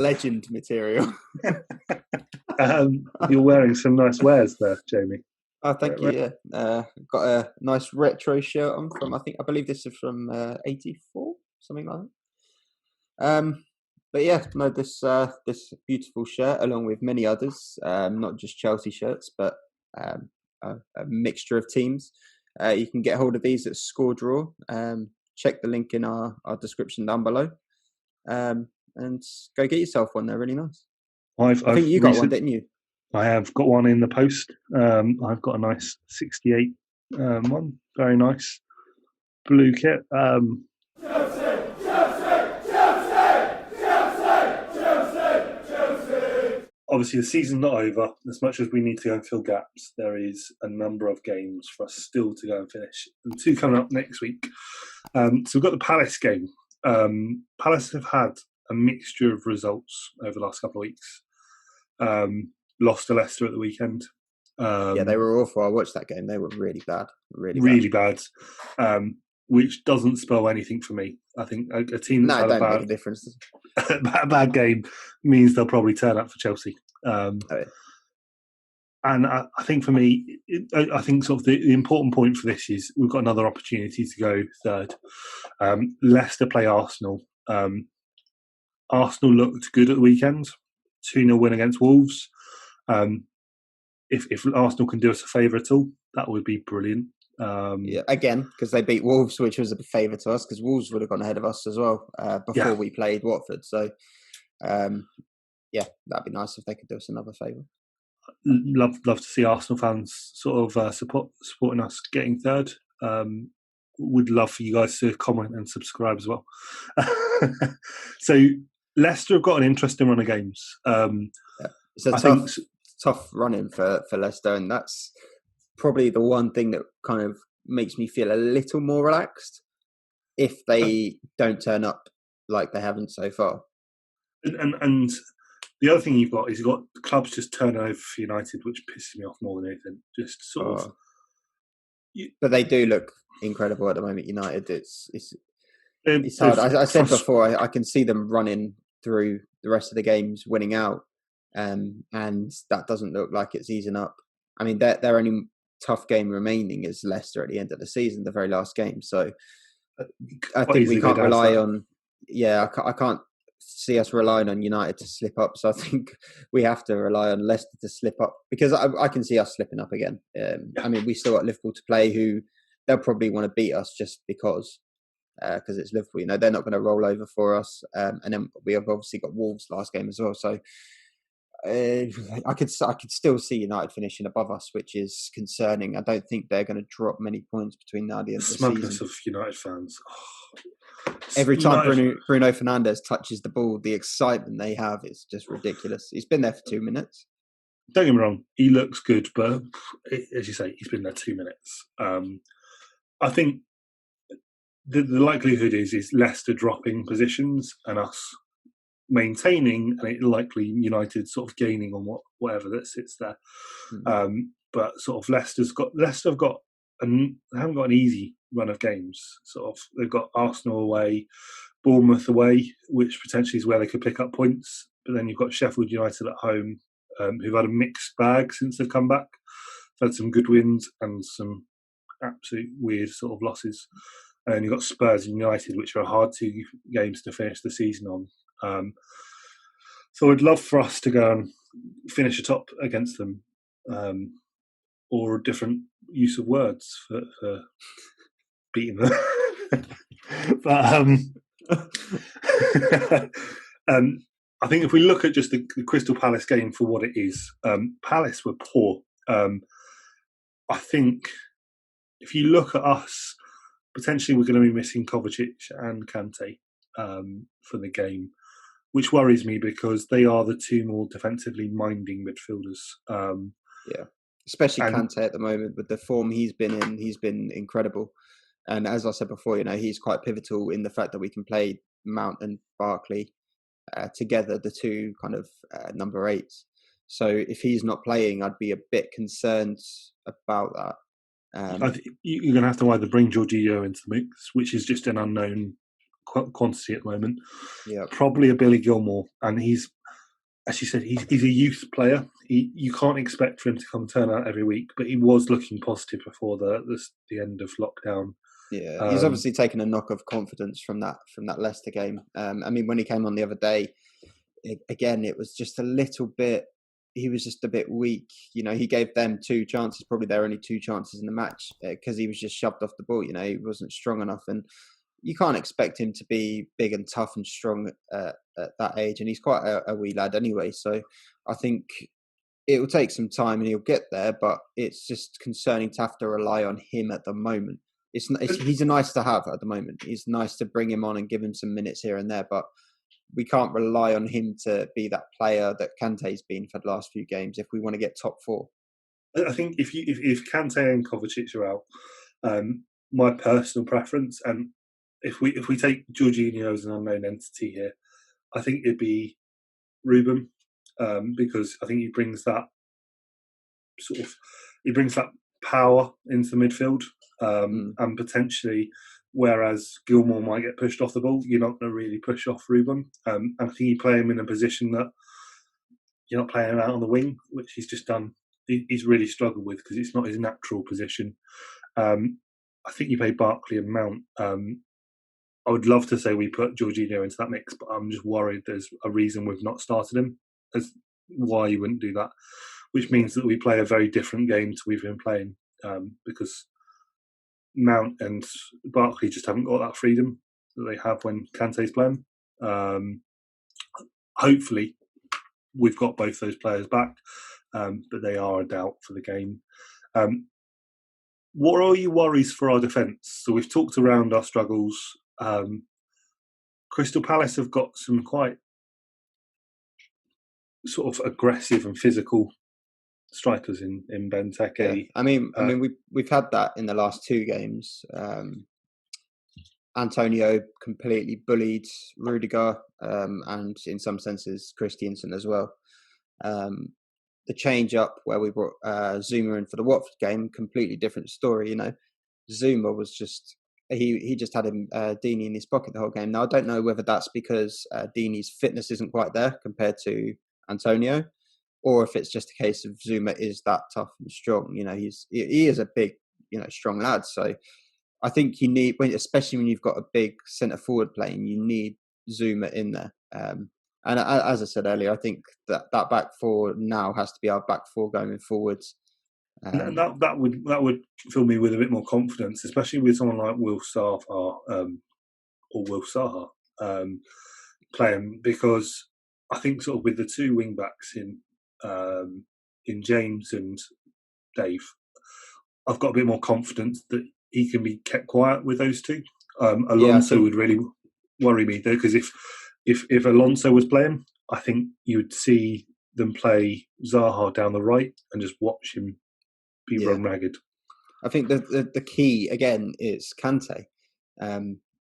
legend material. You're wearing some nice wares there, Jamie. Oh, thank you. Yeah, got a nice retro shirt on from I believe this is from '84, something like that. But yeah, no, this beautiful shirt, along with many others, not just Chelsea shirts, but a mixture of teams. You can get hold of these at Score Draw. Check the link in our description down below, and go get yourself one. They're really nice. I think you got one, didn't you? I have got one in the post. I've got a nice 68 one, very nice blue kit. Obviously, the season's not over. As much as we need to go and fill gaps, there is a number of games for us still to go and finish, and 2 coming up next week. So we've got the Palace game. Palace have had a mixture of results over the last couple of weeks. Lost to Leicester at the weekend. Yeah, they were awful. I watched that game. They were really bad. Really bad. Which doesn't spell anything for me. I think a team that's had make a difference. a bad game means they'll probably turn up for Chelsea. And I think for me, I think sort of the important point for this is we've got another opportunity to go third. Leicester play Arsenal. Arsenal looked good at the weekend. 2-0 win against Wolves. If Arsenal can do us a favour at all, that would be brilliant. Yeah, again, because they beat Wolves, which was a favour to us, because Wolves would have gone ahead of us as well before we played Watford. So, that'd be nice if they could do us another favour. Love to see Arsenal fans sort of supporting us getting third. Would love for you guys to comment and subscribe as well. So Leicester have got an interesting run of games. It's a tough run-in for Leicester, and that's probably the one thing that kind of makes me feel a little more relaxed if they don't turn up like they haven't so far. And the other thing you've got is the clubs just turn over for United, which pisses me off more than anything. Just sort of. But they do look incredible at the moment. United, it's hard. I said before, I can see them running through the rest of the games, winning out, and that doesn't look like it's easing up. I mean, their only tough game remaining is Leicester at the end of the season, the very last game. So I think we can't rely on. Yeah, I can't see us relying on United to slip up. So I think we have to rely on Leicester to slip up, because I can see us slipping up again. I mean, we still got Liverpool to play, who they'll probably want to beat us just because it's Liverpool. You know, they're not going to roll over for us. And then we have obviously got Wolves last game as well. So I could still see United finishing above us, which is concerning. I don't think they're going to drop many points between now and the end of the season. Smugness of United fans. Every time Bruno Fernandes touches the ball, the excitement they have is just ridiculous. He's been there for 2 minutes. Don't get me wrong, he looks good, but as you say, he's been there 2 minutes. I think the likelihood is Leicester dropping positions and us maintaining, and it likely United sort of gaining on whatever that sits there. But sort of Leicester have got they haven't got an easy run of games. Sort of they've got Arsenal away, Bournemouth away, which potentially is where they could pick up points. But then you've got Sheffield United at home, who've had a mixed bag since they've come back. They've had some good wins and some absolute weird sort of losses. And you've got Spurs and United, which are hard 2 games to finish the season on. So I'd love for us to go and finish atop against them, or a different use of words for beating them. But I think if we look at just the Crystal Palace game for what it is, Palace were poor. I think if you look at us, potentially we're going to be missing Kovacic and Kante for the game, which worries me because they are the 2 more defensively minding midfielders. Especially Kante at the moment with the form he's been in. He's been incredible, and as I said before, you know, he's quite pivotal in the fact that we can play Mount and Barkley together, the 2 kind of number 8s. So if he's not playing, I'd be a bit concerned about that. I think you're going to have to either bring Jorginho into the mix, which is just an unknown quantity at the moment. Yeah, probably a Billy Gilmore, and he's, as you said, he's a youth player. You can't expect for him to come turn out every week, but he was looking positive before the end of lockdown. Yeah, he's obviously taken a knock of confidence from that Leicester game. I mean, when he came on the other day, again, it was just a little bit. He was just a bit weak. You know, he gave them 2 chances, probably their only 2 chances in the match, because he was just shoved off the ball. You know, he wasn't strong enough, and you can't expect him to be big and tough and strong at that age. And he's quite a wee lad anyway. So I think it will take some time, and he'll get there. But it's just concerning to have to rely on him at the moment. He's a nice to have at the moment. It's nice to bring him on and give him some minutes here and there, but we can't rely on him to be that player that Kante's been for the last few games if we want to get top 4. I think if Kante and Kovacic are out, my personal preference, and if we take Jorginho as an unknown entity here, I think it'd be Ruben, because I think he brings that power into the midfield, and potentially, whereas Gilmore might get pushed off the ball, you're not going to really push off Ruben. And I think you play him in a position that you're not playing him out on the wing, which he's just done. He's really struggled with because it's not his natural position. I think you play Barkley and Mount. I would love to say we put Jorginho into that mix, but I'm just worried there's a reason we've not started him as why you wouldn't do that, which means that we play a very different game to we've been playing, because Mount and Barkley just haven't got that freedom that they have when Kante's playing. Hopefully, we've got both those players back, but they are a doubt for the game. What are your worries for our defence? So we've talked around our struggles. Crystal Palace have got some quite sort of aggressive and physical strikers in Benteke. Yeah. I mean, we've had that in the last 2 games. Antonio completely bullied Rudiger, and in some senses Christiansen as well. The change up where we brought Zuma in for the Watford game, completely different story. You know, Zuma was just he just had him Deeney in his pocket the whole game. Now I don't know whether that's because Deeney's fitness isn't quite there compared to Antonio, or if it's just a case of Zuma is that tough and strong. You know, he is a big, strong lad. So I think you need, especially when you've got a big centre forward playing, you need Zuma in there. And as I said earlier, I think that back 4 now has to be our back 4 going forwards. And that would fill me with a bit more confidence, especially with someone like Will Saha playing, because I think sort of with the 2 wing backs in James and Dave, I've got a bit more confidence that he can be kept quiet with those 2. Alonso would really worry me though, because if Alonso was playing, I think you would see them play Zaha down the right and just watch him be run ragged. I think the key again is Kante,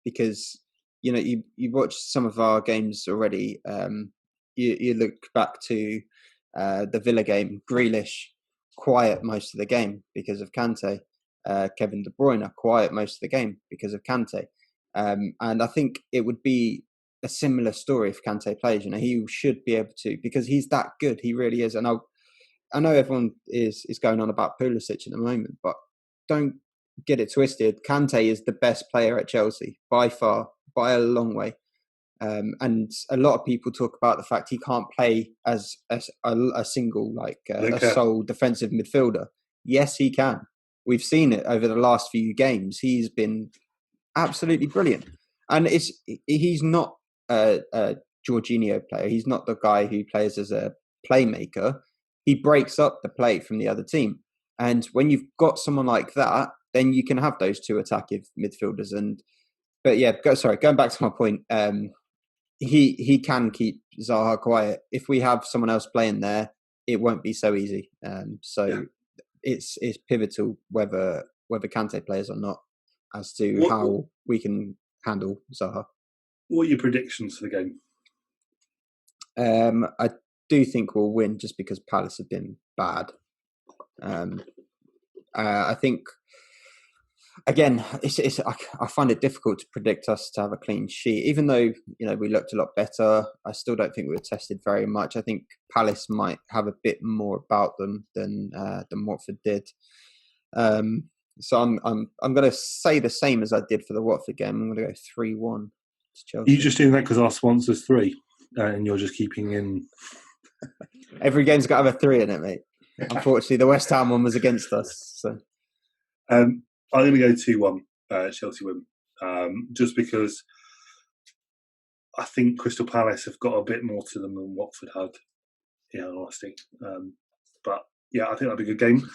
because you watched some of our games already. You look back to the Villa game, Grealish quiet most of the game because of Kante. Kevin De Bruyne quiet most of the game because of Kante. And I think it would be a similar story if Kante plays. He should be able to, because he's that good. He really is. And I know everyone is going on about Pulisic at the moment, but don't get it twisted. Kante is the best player at Chelsea by far, by a long way. And a lot of people talk about the fact he can't play as a single, a sole defensive midfielder. Yes, he can. We've seen it over the last few games. He's been absolutely brilliant. And he's not a Jorginho player. He's not the guy who plays as a playmaker. He breaks up the play from the other team. And when you've got someone like that, then you can have those 2 attacking midfielders. Going back to my point, he can keep Zaha quiet. If we have someone else playing there, it won't be so easy. It's pivotal whether Kante plays or not as to how we can handle Zaha. What are your predictions for the game? I do think we'll win just because Palace have been bad. I think Again, I find it difficult to predict us to have a clean sheet. Even though we looked a lot better, I still don't think we were tested very much. I think Palace might have a bit more about them than Watford did. So I'm going to say the same as I did for the Watford game. I'm going to go 3-1 to Chelsea. Are you just doing that because our sponsor's 3, and you're just keeping in? Every game's got to have a 3 in it, mate. Unfortunately, the West Ham one was against us. So I'm going to go 2-1 Chelsea win, just because I think Crystal Palace have got a bit more to them than Watford had. Yeah, in honesty. But yeah, I think that'll be a good game.